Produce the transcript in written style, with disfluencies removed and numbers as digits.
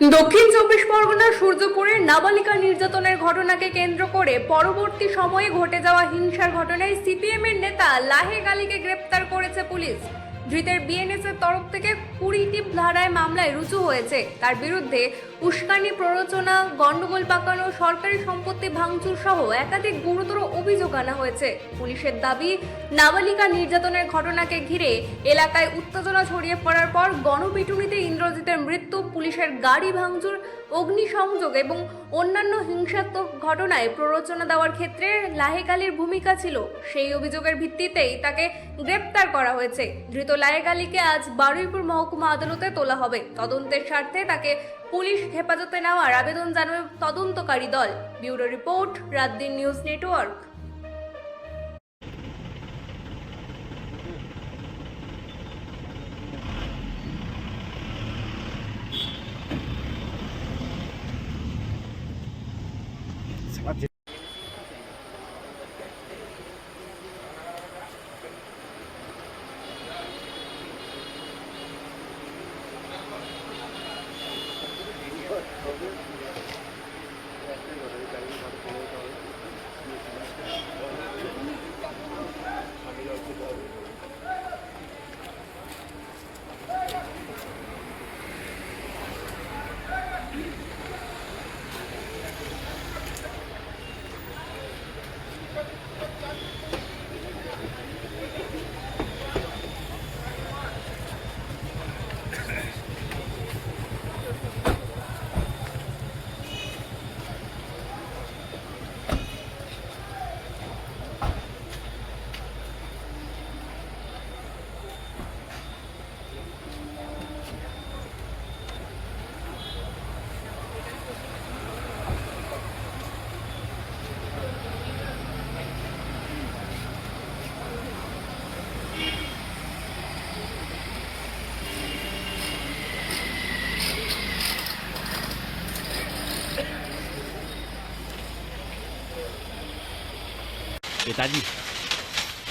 দক্ষিণ চব্বিশ পরগনার সূর্যপুরের নাবালিকা নির্যাতনের ঘটনাকে কেন্দ্র করে পরবর্তী সময়ে ঘটে যাওয়া হিংসার ঘটনায় সিপিএম এর নেতা লাহেক আলীকে গ্রেপ্তার করেছে পুলিশ। ধৃতের বিএনএস এর তরফ থেকে 20টি ধারায় মামলায় রুজু হয়েছে। তার বিরুদ্ধে উস্কানি, প্ররোচনা, গন্ডগোল পাকানো, সরকারি সম্পত্তি ভাঙচুর সহ একাধিক গুরুতর অভিযোগ আনা হয়েছে। পুলিশের দাবি, নাবালিকা নির্যাতনের ঘটনাকে ঘিরে এলাকায় উত্তেজনা ছড়িয়ে পড়ার পর গণপিটুনিতে ইন্দ্রজিতের মৃত্যু, পুলিশের গাড়ি ভাঙচুর, অগ্নিসংযোগ এবং অন্যান্য হিংসাত্মক ঘটনায় প্ররোচনা দেওয়ার ক্ষেত্রে লাহেক আলীর ভূমিকা ছিল। সেই অভিযোগের ভিত্তিতেই তাকে গ্রেপ্তার করা হয়েছে। ধৃত লাহেক আলীকে আজ বারুইপুর মহকুমা আদালতে তোলা হবে। তদন্তের স্বার্থে তাকে পুলিশ হেফাজতে নেওয়ার আবেদন জানাবে তদন্তকারী দল। Bureau report, রাতদিন news network. पिताजी